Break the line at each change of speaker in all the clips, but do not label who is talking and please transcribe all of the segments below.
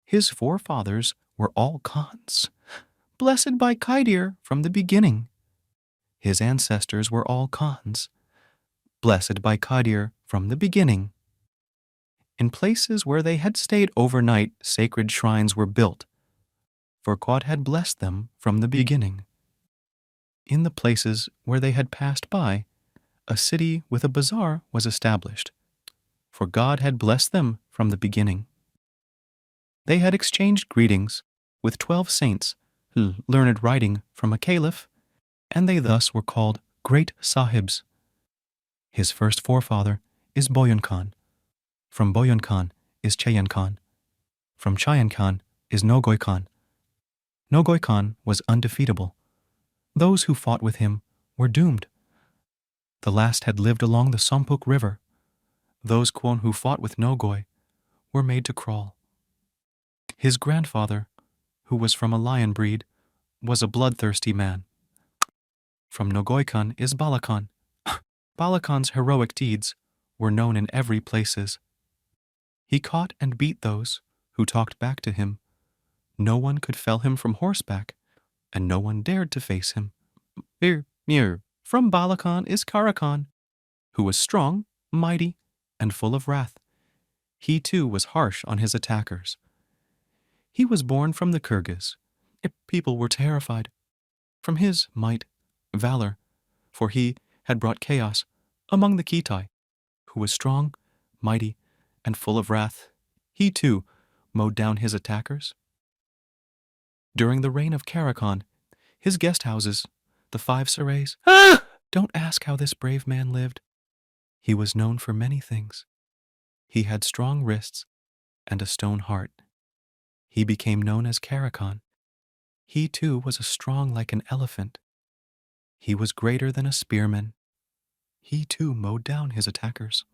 His forefathers were all Khans, blessed by Kaidir from the beginning. His ancestors were all Khans, blessed by Kaidir from the beginning. In places where they had stayed overnight, sacred shrines were built, for God had blessed them from the beginning. In the places where they had passed by, a city with a bazaar was established, for God had blessed them from the beginning. They had exchanged greetings with 12 saints, learned writing from a caliph, and they thus were called great sahibs. His first forefather is Boyan Khan. From Boyan Khan is Chayan Khan. From Chayan Khan is Nogoy Khan. Nogoy Khan was undefeatable. Those who fought with him were doomed. The last had lived along the Sompuk River. Those Kwon who fought with Nogoy were made to crawl. His grandfather, who was from a lion breed, was a bloodthirsty man. From Nogoy Khan is Balakan. Balakan's heroic deeds were known in every places. He caught and beat those who talked back to him. No one could fell him from horseback, and no one dared to face him. From Balakan is Karakan, who was strong, mighty, and full of wrath. He too was harsh on his attackers. He was born from the Kyrgyz. People were terrified. From his might, valor, for he had brought chaos among the Kitai, who was strong, mighty, and full of wrath. He too mowed down his attackers. During the reign of Karakan, his guest houses, the 5 sarays. Don't ask how this brave man lived. He was known for many things. He had strong wrists and a stone heart. He became known as Karakan. He too was strong like an elephant. He was greater than a spearman. He too mowed down his attackers.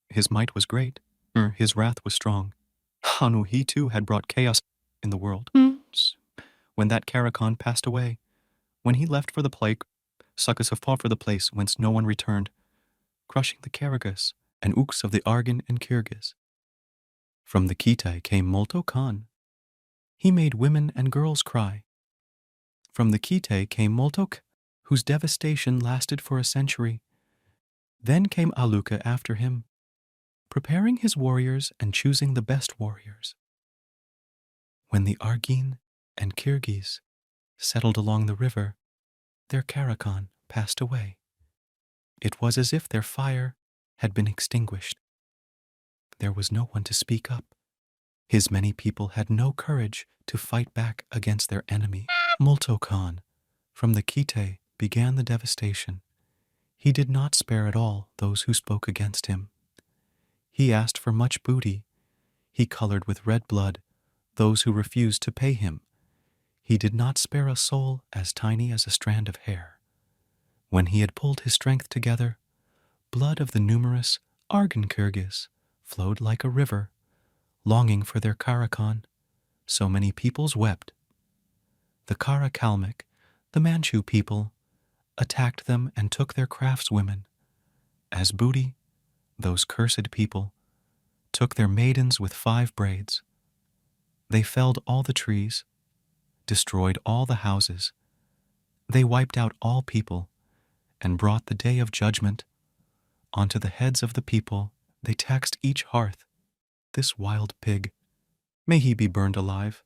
His might was great, his wrath was strong. Hanu, he too had brought chaos in the world. When that Karakan passed away, when he left for the plague, Suckus have fought for the place whence no one returned, crushing the Karagas and Uks of the Argan and Kyrgyz. From the Kitai came Molto Khan. He made women and girls cry. From the Kitai came Moltok, whose devastation lasted for a century. Then came Aluka after him, preparing his warriors and choosing the best warriors. When the Argin and Kyrgyz settled along the river, their Karakan passed away. It was as if their fire had been extinguished. There was no one to speak up. His many people had no courage to fight back against their enemy. Multo Khan, from the Kite, began the devastation. He did not spare at all those who spoke against him. He asked for much booty. He colored with red blood those who refused to pay him. He did not spare a soul as tiny as a strand of hair. When he had pulled his strength together, blood of the numerous Argan Kyrgyz flowed like a river, longing for their Karakan. So many peoples wept. The Karakalmyk, the Manchu people, attacked them and took their craftswomen. As booty, those cursed people took their maidens with 5 braids. They felled all the trees, destroyed all the houses. They wiped out all people and brought the day of judgment onto the heads of the people. They taxed each hearth. This wild pig, may he be burned alive,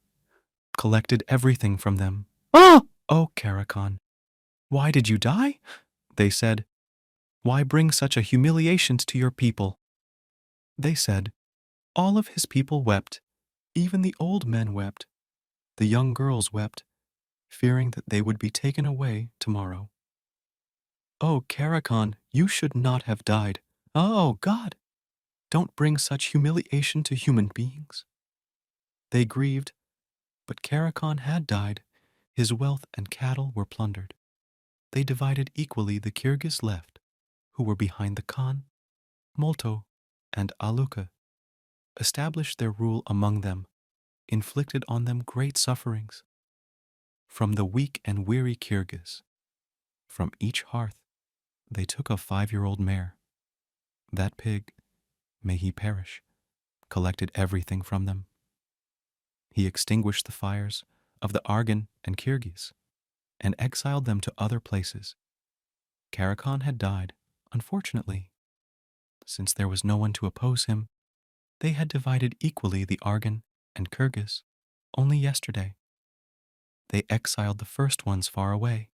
collected everything from them. Oh, Karakan, why did you die? They said. Why bring such a humiliation to your people? They said, all of his people wept. Even the old men wept. The young girls wept, fearing that they would be taken away tomorrow. Oh, Karakan, you should not have died. Oh, God, don't bring such humiliation to human beings. They grieved, but Karakan had died. His wealth and cattle were plundered. They divided equally the Kyrgyz left, who were behind the Khan, Molto, and Aluka, established their rule among them, inflicted on them great sufferings. From the weak and weary Kyrgyz, from each hearth, they took a 5-year-old mare. That pig, may he perish, collected everything from them. He extinguished the fires of the Argan and Kyrgyz and exiled them to other places. Karakan had died, unfortunately. Since there was no one to oppose him, they had divided equally the Argan and Kyrgyz only yesterday. They exiled the first ones far away.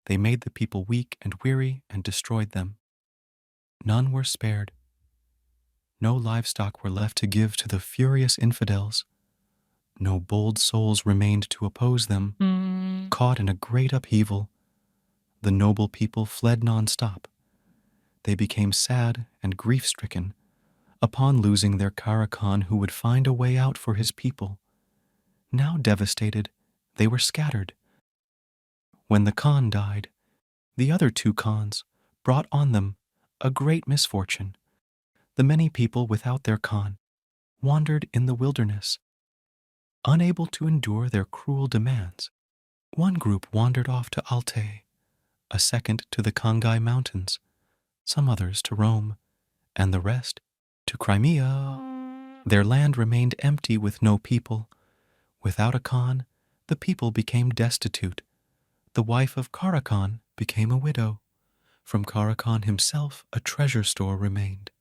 They made the people weak and weary and destroyed them. None were spared. No livestock were left to give to the furious infidels. No bold souls remained to oppose them. Caught in a great upheaval, the noble people fled non-stop. They became sad and grief-stricken upon losing their Karakan who would find a way out for his people. Now devastated, they were scattered. When the Khan died, the other two Khans brought on them a great misfortune. The many people without their Khan wandered in the wilderness, unable to endure their cruel demands. One group wandered off to Altay, a second to the Khangai Mountains, some others to Rome, and the rest to Crimea. Their land remained empty with no people. Without a Khan, the people became destitute. The wife of Karakan became a widow. From Karakan himself, a treasure store remained.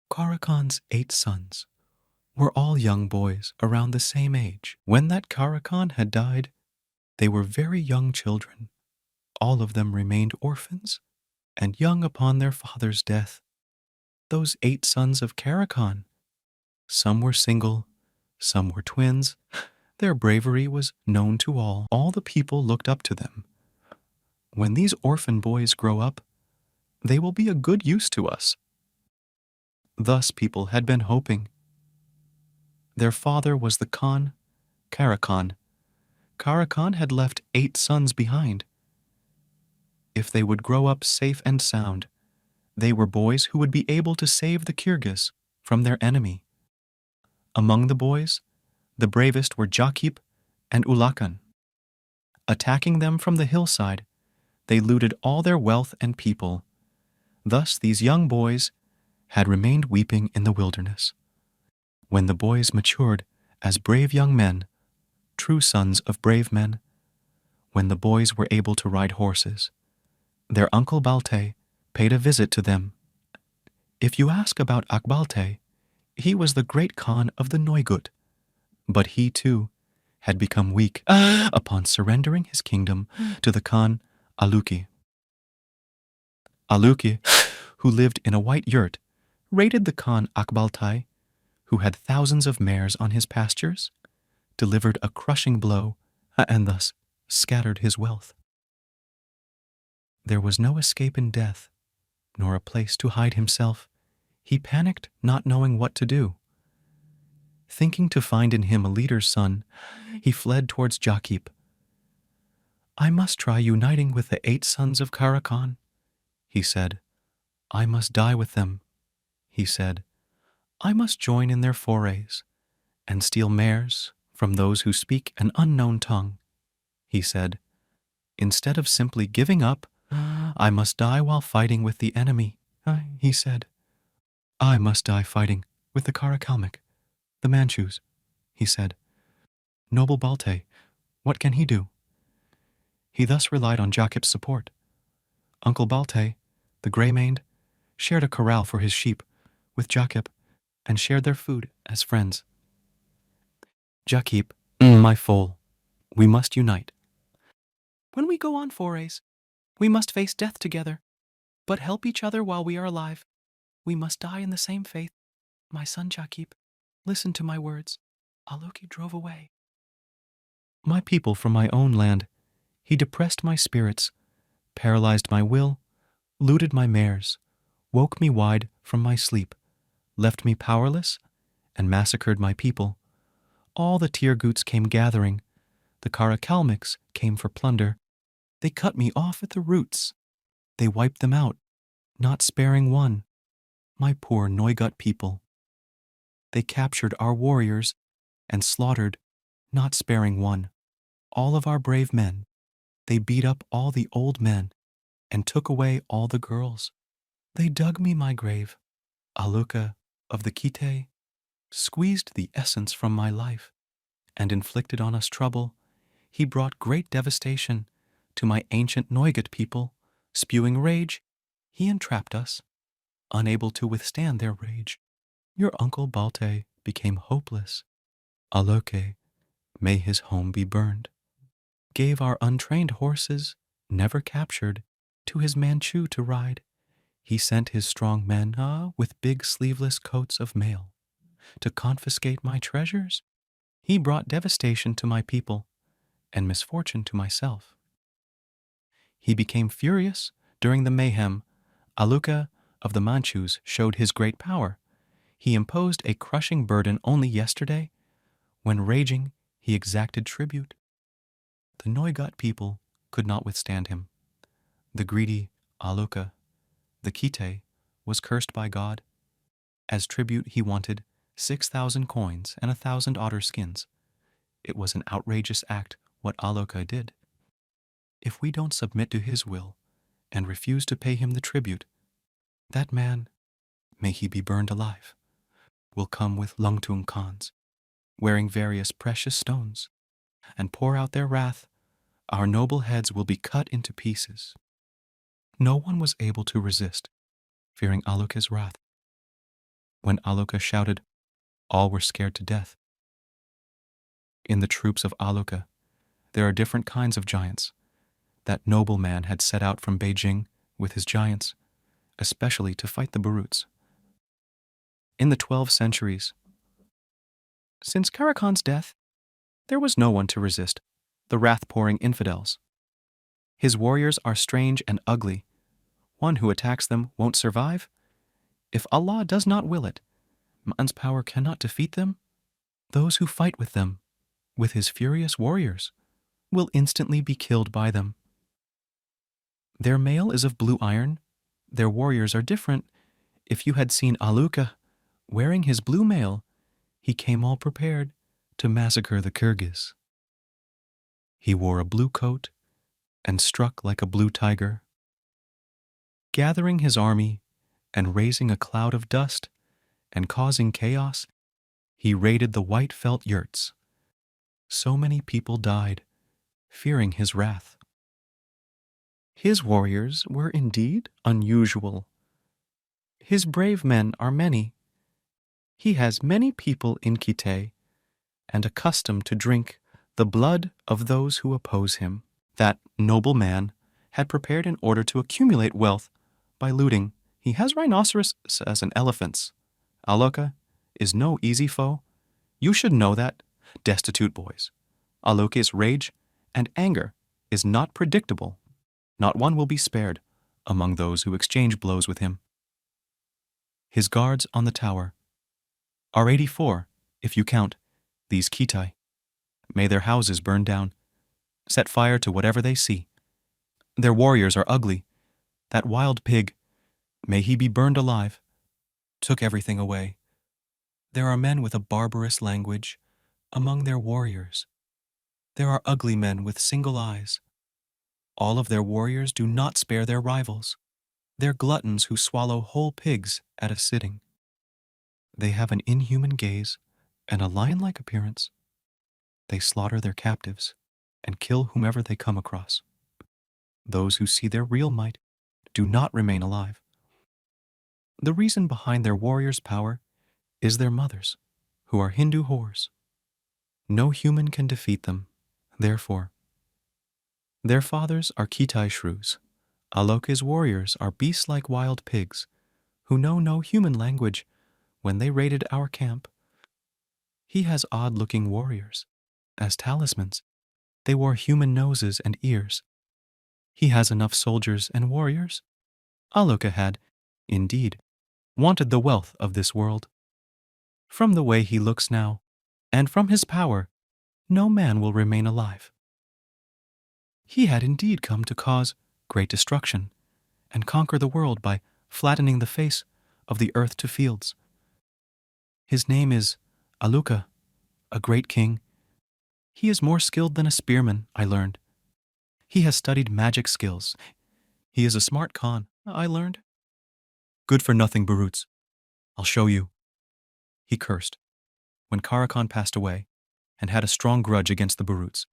Karakan's 8 sons were all young boys around the same age. When that Karakan had died, they were very young children. All of them remained orphans and young upon their father's death. Those 8 sons of Karakan, some were single, some were twins. Their bravery was known to all. All the people looked up to them. When these orphan boys grow up, they will be a good use to us. Thus people had been hoping. Their father was the Khan, Karakan. Karakan had left 8 sons behind. If they would grow up safe and sound, they were boys who would be able to save the Kyrgyz from their enemy. Among the boys, the bravest were Jakip and Ulakan. Attacking them from the hillside, they looted all their wealth and people. Thus these young boys had remained weeping in the wilderness. When the boys matured as brave young men, true sons of brave men, when the boys were able to ride horses, their uncle Balte paid a visit to them. If you ask about Akbalte, he was the great Khan of the Neugut, but he too had become weak upon surrendering his kingdom to the Khan Aluki. Aluki, who lived in a white yurt, raided the Khan Akbaltai, who had thousands of mares on his pastures, delivered a crushing blow, and thus scattered his wealth. There was no escape in death, nor a place to hide himself. He panicked, not knowing what to do. Thinking to find in him a leader's son, he fled towards Jakip. I must try uniting with the 8 sons of Karakan, he said. I must die with them, he said. I must join in their forays and steal mares from those who speak an unknown tongue, he said. Instead of simply giving up, I must die while fighting with the enemy, he said. I must die fighting with the Karakalmyk, the Manchus, he said. Noble Balte, what can he do? He thus relied on Jakip's support. Uncle Balte, the grey-maned, shared a corral for his sheep with Jakip and shared their food as friends. Jakip, my foal, we must unite. When we go on forays, we must face death together, but help each other while we are alive. We must die in the same faith. My son Jakip, listen to my words. Aluki drove away. My people from my own land, he depressed my spirits, paralyzed my will, looted my mares, woke me wide from my sleep, left me powerless, and massacred my people. All the Tirguts came gathering. The Karakalmyks came for plunder. They cut me off at the roots. They wiped them out, not sparing one. My poor Neugut people. They captured our warriors and slaughtered, not sparing one, all of our brave men. They beat up all the old men and took away all the girls. They dug me my grave. Aluka of the Kite squeezed the essence from my life. and inflicted on us trouble, he brought great devastation to my ancient Noigat people. Spewing rage, he entrapped us, unable to withstand their rage. Your uncle Balte became hopeless. Aloke, may his home be burned. Gave our untrained horses, never captured, to his Manchu to ride. He sent his strong men, with big sleeveless coats of mail, to confiscate my treasures. He brought devastation to my people, and misfortune to myself. He became furious during the mayhem. Aluka of the Manchus showed his great power. He imposed a crushing burden only yesterday. When raging, he exacted tribute. The Noigat people could not withstand him. The greedy Aluka, the Kite, was cursed by God. As tribute, he wanted 6,000 coins and 1,000 otter skins. It was an outrageous act what Aluka did. If we don't submit to his will and refuse to pay him the tribute, that man, may he be burned alive, will come with Lungtung Khans, wearing various precious stones, and pour out their wrath. Our noble heads will be cut into pieces. No one was able to resist, fearing Aluka's wrath. When Aluka shouted, all were scared to death. In the troops of Aluka, there are different kinds of giants. That noble man had set out from Beijing with his giants, especially to fight the Baruts. In the 12 centuries, since Karakan's death, there was no one to resist the wrath-pouring infidels. His warriors are strange and ugly. One who attacks them won't survive. If Allah does not will it, man's power cannot defeat them. Those who fight with them, with his furious warriors, will instantly be killed by them. Their mail is of blue iron. Their warriors are different. If you had seen Aluka wearing his blue mail, he came all prepared to massacre the Kyrgyz. He wore a blue coat and struck like a blue tiger. Gathering his army and raising a cloud of dust and causing chaos, he raided the white felt yurts. So many people died, fearing his wrath. His warriors were indeed unusual. His brave men are many. He has many people in Kite, and accustomed to drink the blood of those who oppose him. That noble man had prepared in order to accumulate wealth by looting. He has rhinoceros as an elephants. Aloka is no easy foe. You should know that, destitute boys. Aloka's rage and anger is not predictable. Not one will be spared among those who exchange blows with him. His guards on the tower are 84, if you count these Kitai. May their houses burn down. Set fire to whatever they see. Their warriors are ugly. That wild pig, may he be burned alive, took everything away. There are men with a barbarous language among their warriors. There are ugly men with single eyes. All of their warriors do not spare their rivals. They're gluttons who swallow whole pigs at a sitting. They have an inhuman gaze and a lion-like appearance. They slaughter their captives and kill whomever they come across. Those who see their real might do not remain alive. The reason behind their warriors' power is their mothers, who are Hindu whores. No human can defeat them, therefore. Their fathers are Kitai shrews. Aloka's warriors are beasts like wild pigs, who know no human language. When they raided our camp, he has odd-looking warriors. As talismans, they wore human noses and ears. He has enough soldiers and warriors. Aloka had, indeed, wanted the wealth of this world. From the way he looks now, and from his power, no man will remain alive. He had indeed come to cause great destruction and conquer the world by flattening the face of the earth to fields. His name is Aluka, a great king. He is more skilled than a spearman, I learned. He has studied magic skills. He is a smart Khan, I learned. Good for nothing, Baruts. I'll show you. He cursed. When Karakan passed away, and had a strong grudge against the Baruts.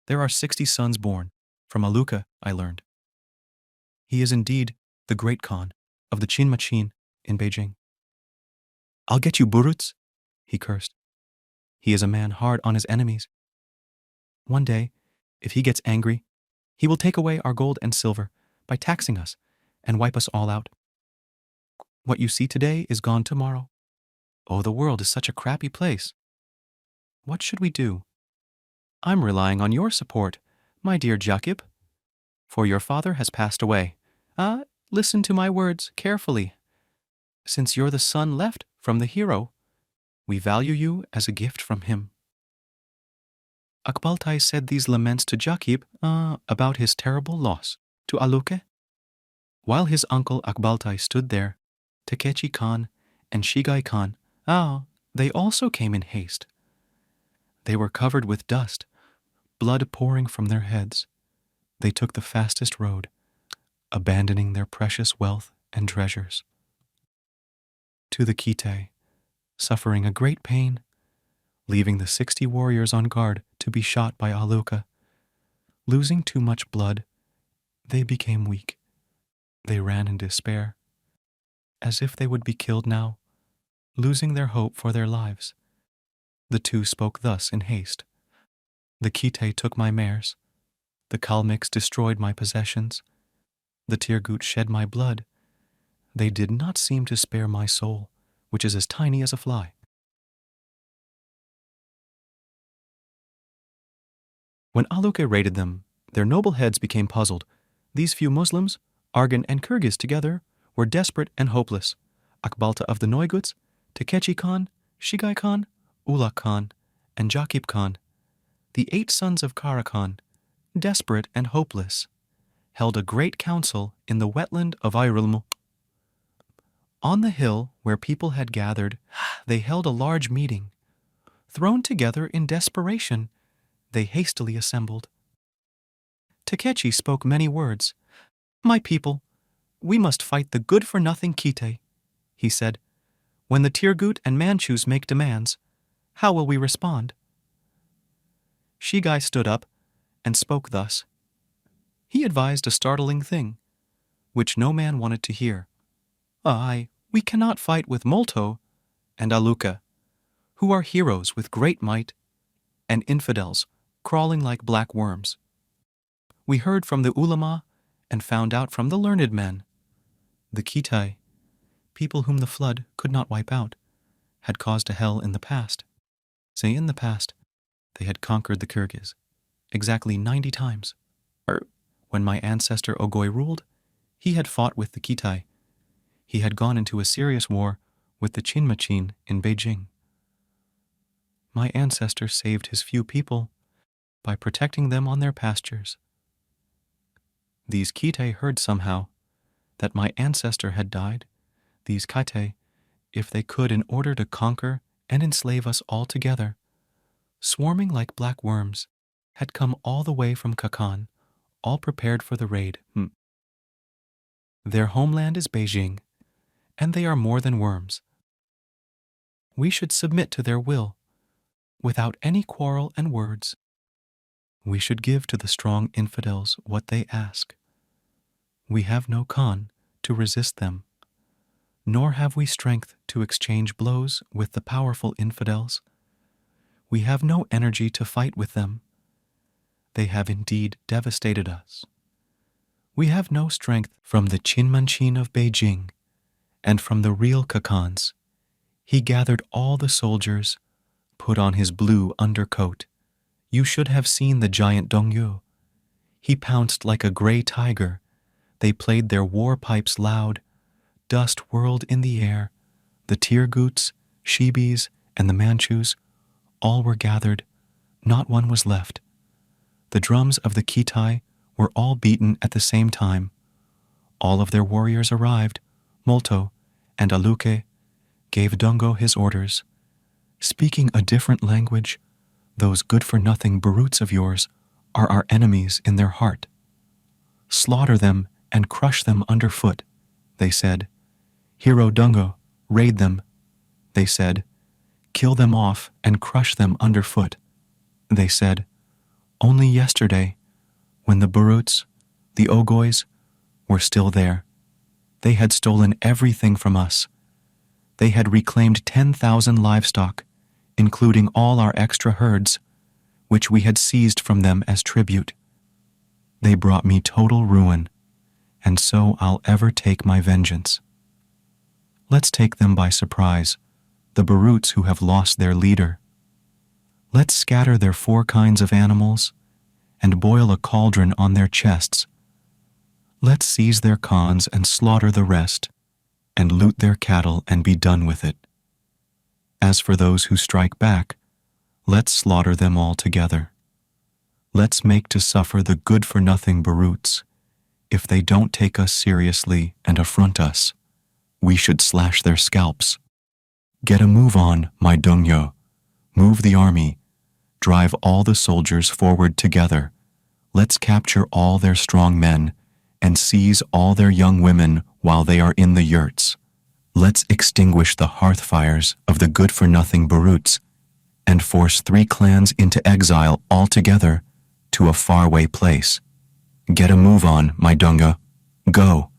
There are 60 sons born. From Aluka, I learned. He is indeed the great Khan of the Chinmachin in Beijing. I'll get you, Baruts, he cursed. He is a man hard on his enemies. One day, if he gets angry, he will take away our gold and silver by taxing us and wipe us all out. What you see today is gone tomorrow. Oh, the world is such a crappy place. What should we do? I'm relying on your support, my dear Jakib, for your father has passed away. Listen to my words carefully. Since you're the son left from the hero, we value you as a gift from him. Akbaltai said these laments to Jakib about his terrible loss to Aluke. While his uncle Akbaltai stood there, Takechi Khan and Shigai Khan, they also came in haste. They were covered with dust, blood pouring from their heads. They took the fastest road, abandoning their precious wealth and treasures. To the Kite, suffering a great pain, leaving the 60 warriors on guard to be shot by Aluka. Losing too much blood, they became weak. They ran in despair, as if they would be killed now, losing their hope for their lives. The two spoke thus in haste. The Kite took my mares. The Kalmyks destroyed my possessions. The Tirgut shed my blood. They did not seem to spare my soul, which is as tiny as a fly. When Aluke raided them, their noble heads became puzzled. These few Muslims, Argan and Kyrgyz together, were desperate and hopeless. Akbalta of the Neuguts, Takechi Khan, Shigai Khan, Ulak Khan, and Jakib Khan, the 8 sons of Kara Khan, desperate and hopeless, held a great council in the wetland of Hirelin. On the hill where people had gathered, they held a large meeting. Thrown together in desperation, they hastily assembled. Takechi spoke many words. My people, we must fight the good-for-nothing Kite, he said. When the Tirgut and Manchus make demands, how will we respond? Shigai stood up and spoke thus. He advised a startling thing, which no man wanted to hear. We cannot fight with Molto and Aluka, who are heroes with great might, and infidels crawling like black worms. We heard from the ulama and found out from the learned men. The Kitai, people whom the flood could not wipe out, had caused a hell in the past. Say in the past, they had conquered the Kyrgyz, exactly 90 times. When my ancestor Ogoy ruled, he had fought with the Kitai. He had gone into a serious war with the Chinmachin in Beijing. My ancestor saved his few people by protecting them on their pastures. These Kite heard somehow that my ancestor had died. These Kite, if they could, in order to conquer and enslave us all together, swarming like black worms, had come all the way from Kakan, all prepared for the raid. Their homeland is Beijing, and they are more than worms. We should submit to their will, without any quarrel and words. We should give to the strong infidels what they ask. We have no Khan to resist them, nor have we strength to exchange blows with the powerful infidels. We have no energy to fight with them. They have indeed devastated us. We have no strength from the Chinmanchin of Beijing, and from the real Kakans. He gathered all the soldiers, put on his blue undercoat. You should have seen the giant Dongyu. He pounced like a gray tiger. They played their war pipes loud. Dust whirled in the air. The Tirguts, Shibis, and the Manchus, all were gathered. Not one was left. The drums of the Kitai were all beaten at the same time. All of their warriors arrived. Molto and Aluke gave Dungo his orders. Speaking a different language, those good-for-nothing Baruts of yours are our enemies in their heart. Slaughter them and crush them underfoot, they said. Hero Dungo, raid them, they said. Kill them off and crush them underfoot. They said, only yesterday, when the Baruts, the Ogoys, were still there. They had stolen everything from us. They had reclaimed 10,000 livestock, including all our extra herds, which we had seized from them as tribute. They brought me total ruin, and so I'll ever take my vengeance. Let's take them by surprise, the Baruts who have lost their leader. Let's scatter their 4 kinds of animals and boil a cauldron on their chests. Let's seize their khans and slaughter the rest, and loot their cattle and be done with it. As for those who strike back, let's slaughter them all together. Let's make to suffer the good-for-nothing Baruts. If they don't take us seriously and affront us, we should slash their scalps. Get a move on, my Dongyo. Move the army. Drive all the soldiers forward together. Let's capture all their strong men and seize all their young women while they are in the yurts. Let's extinguish the hearth fires of the good-for-nothing Baruts and force 3 clans into exile altogether to a faraway place. Get a move on, my Dunga. Go.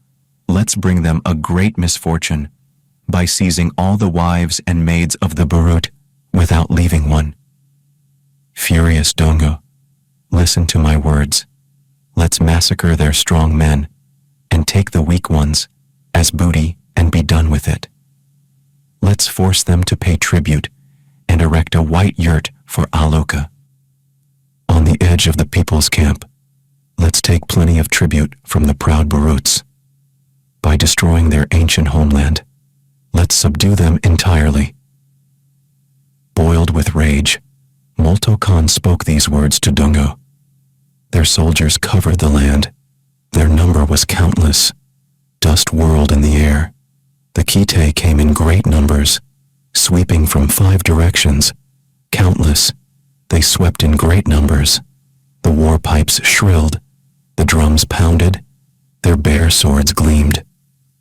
Let's bring them a great misfortune by seizing all the wives and maids of the Barut without leaving one. Furious Dongo, listen to my words. Let's massacre their strong men and take the weak ones as booty and be done with it. Let's force them to pay tribute and erect a white yurt for Aloka. On the edge of the people's camp, let's take plenty of tribute from the proud Baruts. By destroying their ancient homeland, let's subdue them entirely. Boiled with rage, Molto Khan spoke these words to Dungo. Their soldiers covered the land. Their number was countless. Dust whirled in the air. The Kite came in great numbers, sweeping from 5 directions. Countless. They swept in great numbers. The war pipes shrilled. The drums pounded. Their bare swords gleamed.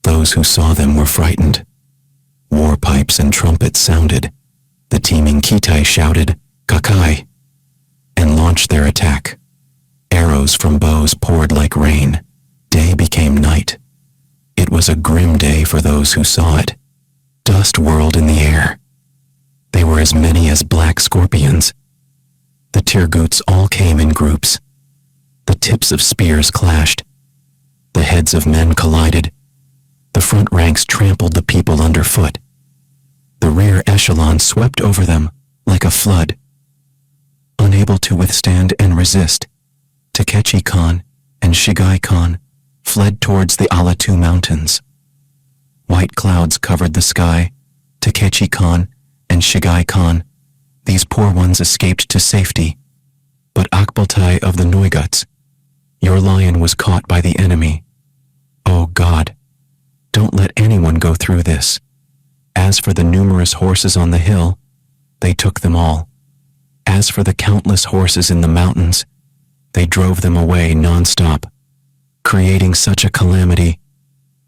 Those who saw them were frightened. War pipes and trumpets sounded. The teeming Kite shouted, Kakai, and launched their attack. Arrows from bows poured like rain. Day became night. It was a grim day for those who saw it. Dust whirled in the air. They were as many as black scorpions. The Tirguts all came in groups. The tips of spears clashed. The heads of men collided. The front ranks trampled the people underfoot. The rear echelon swept over them like a flood. Unable to withstand and resist, Takechi Khan and Shigai Khan fled towards the Alatu Mountains. White clouds covered the sky. Takechi Khan and Shigai Khan, these poor ones escaped to safety. But Akbaltai of the Noiguts, your lion was caught by the enemy. Oh God, don't let anyone go through this. As for the numerous horses on the hill, they took them all. As for the countless horses in the mountains, they drove them away non-stop, creating such a calamity.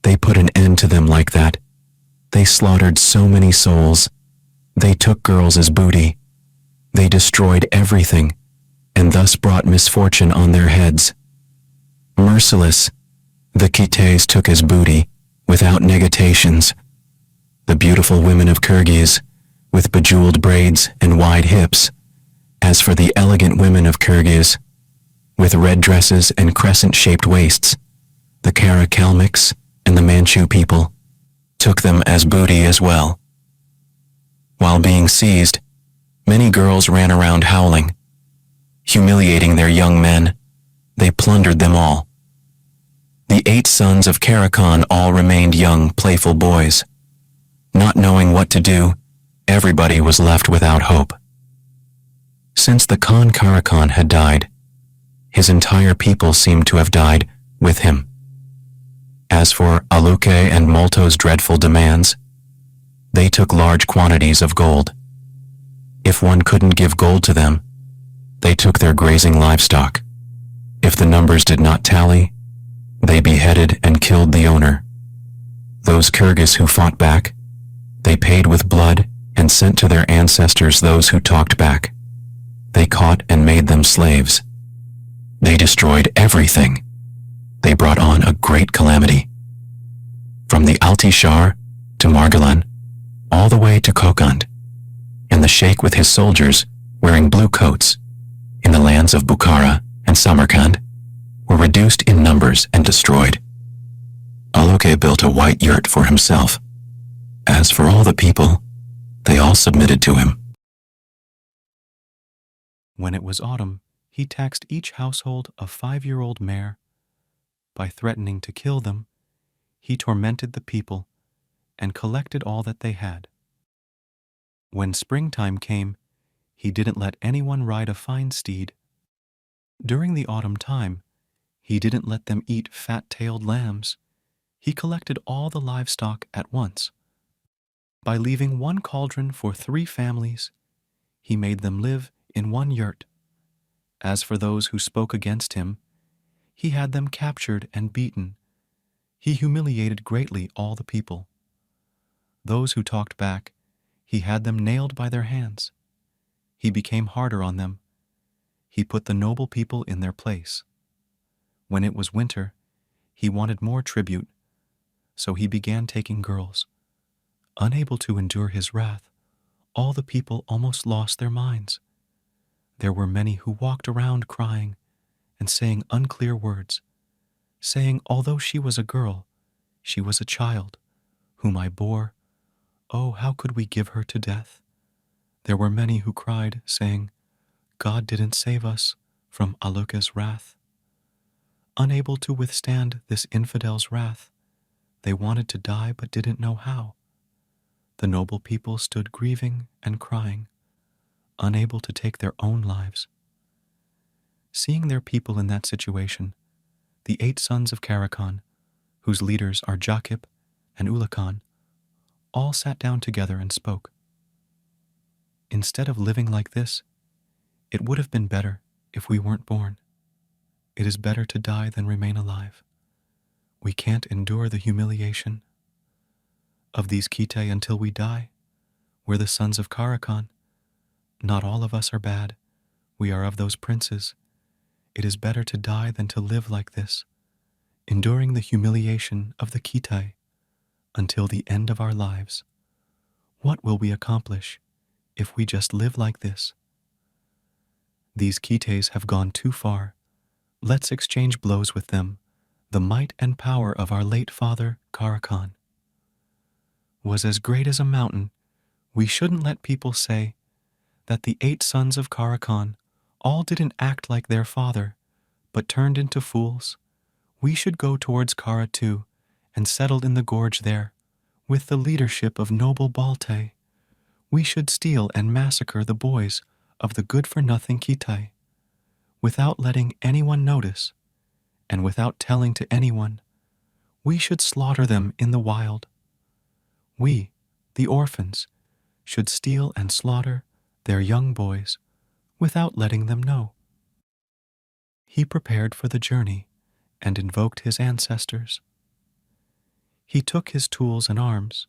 They put an end to them like that. They slaughtered so many souls. They took girls as booty. They destroyed everything, and thus brought misfortune on their heads. Merciless, the Kites took as booty, without negations, the beautiful women of Kyrgyz, with bejeweled braids and wide hips. As for the elegant women of Kyrgyz, with red dresses and crescent-shaped waists, the Karakalmyks and the Manchu people took them as booty as well. While being seized, many girls ran around howling. Humiliating their young men, they plundered them all. The 8 sons of Karakan all remained young, playful boys. Not knowing what to do, everybody was left without hope. Since the Khan Karakan had died, his entire people seemed to have died with him. As for Aluke and Molto's dreadful demands, they took large quantities of gold. If one couldn't give gold to them, they took their grazing livestock. If the numbers did not tally, they beheaded and killed the owner. Those Kyrgyz who fought back, they paid with blood and sent to their ancestors those who talked back. They
They caught and made them slaves. They destroyed everything. They brought on a great calamity. From the Altishar to Margalan, all the way to Kokand, and the sheikh with his soldiers wearing blue coats in the lands of Bukhara and Samarkand were reduced in numbers and destroyed. Aloke built a white yurt for himself. As for all the people, they all submitted to him.
When it was autumn, he taxed each household a 5-year-old mare. By threatening to kill them, he tormented the people and collected all that they had. When springtime came, he didn't let anyone ride a fine steed. During the autumn time, he didn't let them eat fat-tailed lambs. He collected all the livestock at once. By leaving one cauldron for 3 families, he made them live in one yurt. As for those who spoke against him, he had them captured and beaten. He humiliated greatly all the people. Those who talked back, he had them nailed by their hands. He became harder on them. He put the noble people in their place. When it was winter, he wanted more tribute, so he began taking girls. Unable to endure his wrath, all the people almost lost their minds. There were many who walked around crying and saying unclear words, saying although she was a girl, she was a child, whom I bore. Oh, how could we give her to death? There were many who cried, saying, God didn't save us from Aloke's wrath. Unable to withstand this infidel's wrath, they wanted to die but didn't know how. The noble people stood grieving and crying, unable to take their own lives. Seeing their people in that situation, the 8 sons of Karakan, whose leaders are Jakip and Ulakan, all sat down together and spoke. Instead of living like this, it would have been better if we weren't born. It is better to die than remain alive. We can't endure the humiliation of these Kite until we die. We're the sons of Karakan. Not all of us are bad. We are of those princes. It is better to die than to live like this, enduring the humiliation of the Kite until the end of our lives. What will we accomplish if we just live like this? These Kites have gone too far. Let's exchange blows with them. The might and power of our late father, Karakan, was as great as a mountain. We shouldn't let people say that the 8 sons of Karakan all didn't act like their father, but turned into fools. We should go towards Kara too, and settle in the gorge there, with the leadership of noble Balte. We should steal and massacre the boys of the good-for-nothing Kitai, without letting anyone notice, and without telling to anyone. We should slaughter them in the wild. We, the orphans, should steal and slaughter their young boys without letting them know. He prepared for the journey and invoked his ancestors. He took his tools and arms,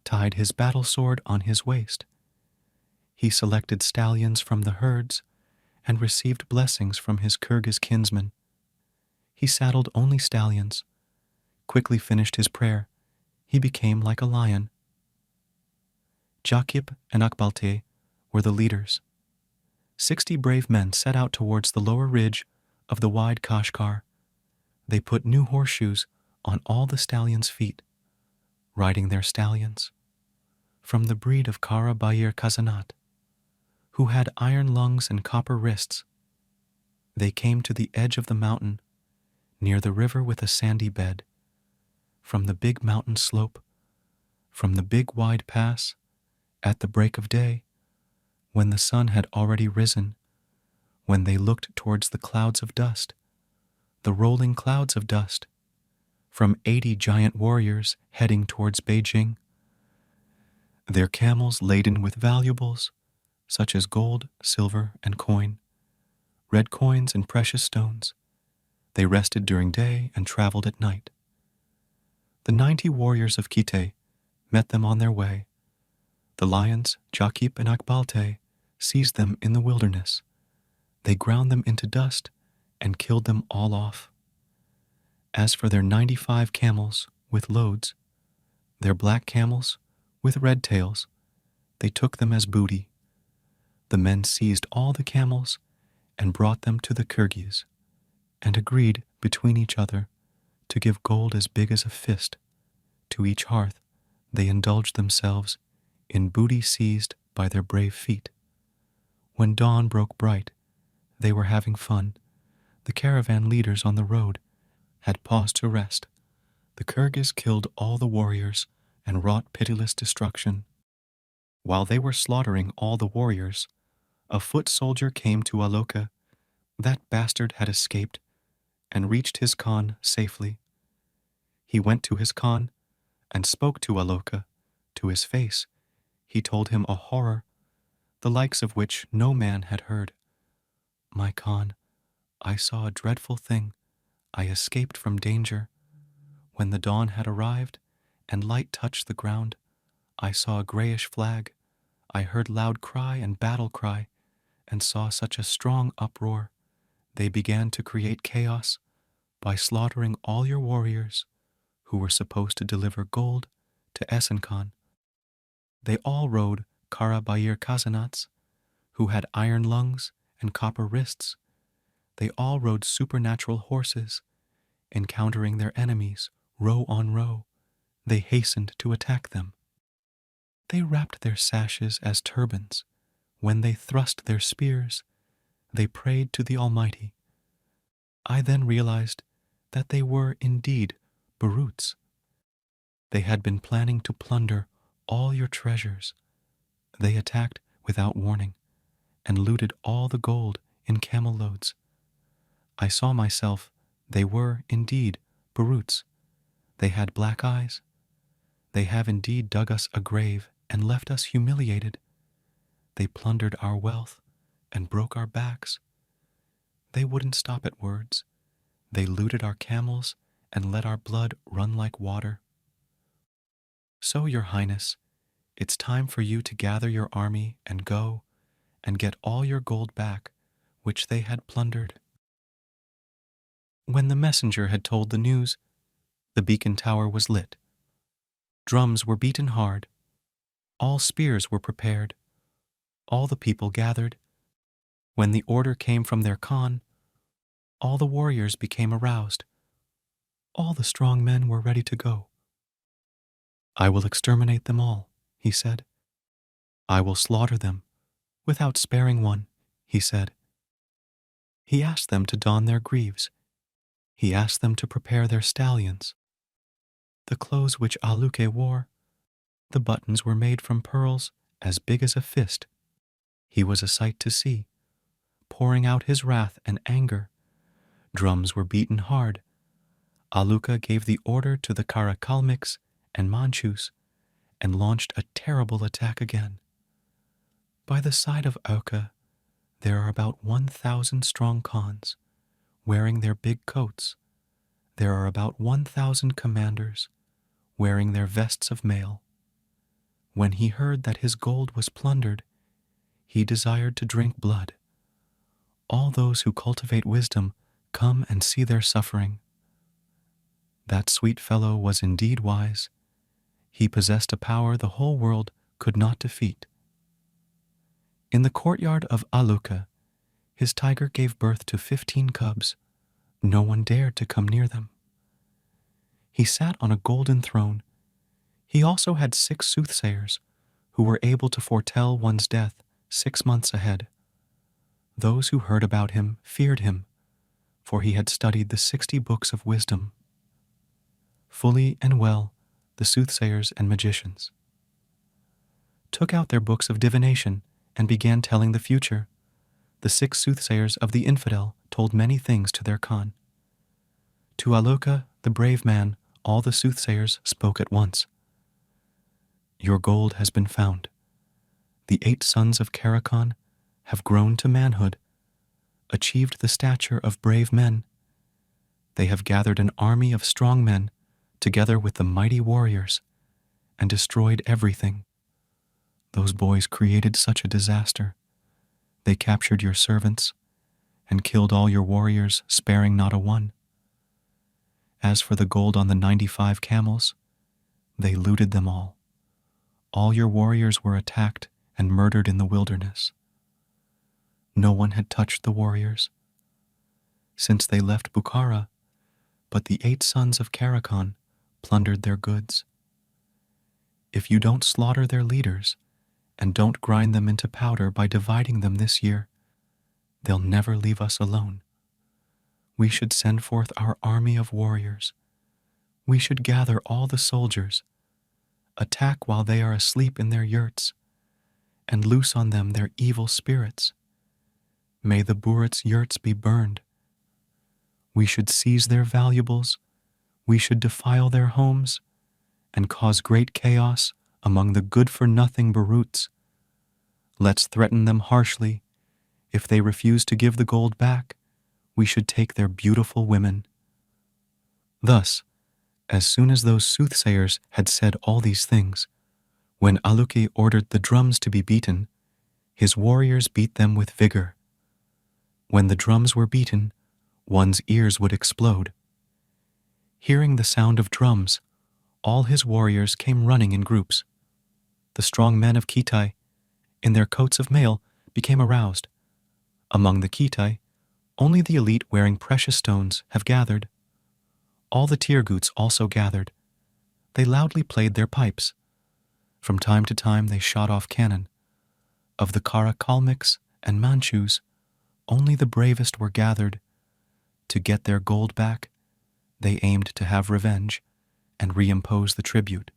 tied his battle sword on his waist. He selected stallions from the herds and received blessings from his Kyrgyz kinsmen. He saddled only stallions, quickly finished his prayer. He became like a lion. Jakip and Akbalte were the leaders. 60 brave men set out towards the lower ridge of the wide Kashgar. They put new horseshoes on all the stallions' feet, riding their stallions from the breed of Kara Bayir Kazanat, who had iron lungs and copper wrists. They came to the edge of the mountain, near the river with a sandy bed. From the big mountain slope, from the big wide pass, at the break of day, when the sun had already risen, when they looked towards the clouds of dust, the rolling clouds of dust, from 80 giant warriors heading towards Beijing, their camels laden with valuables, such as gold, silver, and coin, red coins and precious stones. They rested during day and traveled at night. The 90 warriors of Kite met them on their way. The lions, Jakip and Akbalte, seized them in the wilderness. They ground them into dust and killed them all off. As for their 95 camels with loads, their black camels with red tails, they took them as booty. The men seized all the camels and brought them to the Kyrgyz, and agreed between each other to give gold as big as a fist. To each hearth they indulged themselves in booty seized by their brave feet. When dawn broke bright, they were having fun. The caravan leaders on the road had paused to rest. The Kyrgyz killed all the warriors and wrought pitiless destruction. While they were slaughtering all the warriors, a foot soldier came to Aloka. That bastard had escaped and reached his khan safely. He went to his khan and spoke to Aloka. To his face, he told him a horror, the likes of which no man had heard. My khan, I saw a dreadful thing. I escaped from danger. When the dawn had arrived and light touched the ground, I saw a grayish flag. I heard loud cry and battle cry, and saw such a strong uproar. They began to create chaos by slaughtering all your warriors who were supposed to deliver gold to Esen Khan. They all rode Karabayir Kazanats, who had iron lungs and copper wrists. They all rode supernatural horses, encountering their enemies row on row. They hastened to attack them. They wrapped their sashes as turbans. When they thrust their spears, they prayed to the Almighty. I then realized that they were indeed Baruts. They had been planning to plunder all your treasures. They attacked without warning and looted all the gold in camel loads. I saw myself. They were indeed Baruts. They had black eyes. They have indeed dug us a grave and left us humiliated. They plundered our wealth and broke our backs. They wouldn't stop at words. They looted our camels and let our blood run like water. So, Your Highness, it's time for you to gather your army and go and get all your gold back, which they had plundered. When the messenger had told the news, the beacon tower was lit. Drums were beaten hard. All spears were prepared. All the people gathered. When the order came from their khan, all the warriors became aroused. All the strong men were ready to go. I will exterminate them all, he said. I will slaughter them, without sparing one, he said. He asked them to don their greaves. He asked them to prepare their stallions. The clothes which Aluke wore, the buttons were made from pearls as big as a fist. He was a sight to see, pouring out his wrath and anger. Drums were beaten hard. Aluka gave the order to the Karakalmiks and Manchus and launched a terrible attack again. By the side of Auka, there are about 1,000 strong khans, wearing their big coats. There are about 1,000 commanders, wearing their vests of mail. When he heard that his gold was plundered, he desired to drink blood. All those who cultivate wisdom come and see their suffering. That sweet fellow was indeed wise. He possessed a power the whole world could not defeat. In the courtyard of Aluka, his tiger gave birth to 15 cubs. No one dared to come near them. He sat on a golden throne. He also had 6 soothsayers who were able to foretell one's death 6 months ahead. Those who heard about him feared him, for he had studied the 60 books of wisdom. Fully and well, the soothsayers and magicians took out their books of divination and began telling the future. The 6 soothsayers of the infidel told many things to their khan. To Aloka, the brave man, all the soothsayers spoke at once. Your gold has been found. The 8 sons of Karakan have grown to manhood, achieved the stature of brave men. They have gathered an army of strong men together with the mighty warriors and destroyed everything. Those boys created such a disaster. They captured your servants and killed all your warriors, sparing not a one. As for the gold on the 95 camels, they looted them all. All your warriors were attacked and murdered in the wilderness. No one had touched the warriors since they left Bukhara, but the 8 sons of Karakan plundered their goods. If you don't slaughter their leaders and don't grind them into powder by dividing them this year, they'll never leave us alone. We should send forth our army of warriors. We should gather all the soldiers, attack while they are asleep in their yurts, and loose on them their evil spirits. May the Burit's yurts be burned. We should seize their valuables. We should defile their homes and cause great chaos among the good-for-nothing Baruts. Let's threaten them harshly. If they refuse to give the gold back, we should take their beautiful women. Thus, as soon as those soothsayers had said all these things, when Aluki ordered the drums to be beaten, his warriors beat them with vigor. When the drums were beaten, one's ears would explode. Hearing the sound of drums, all his warriors came running in groups. The strong men of Kitai, in their coats of mail, became aroused. Among the Kitai, only the elite wearing precious stones have gathered. All the Tirguts also gathered. They loudly played their pipes. From time to time they shot off cannon. Of the Karakalmiks and Manchus, only the bravest were gathered. To get their gold back, they aimed to have revenge and reimpose the tribute.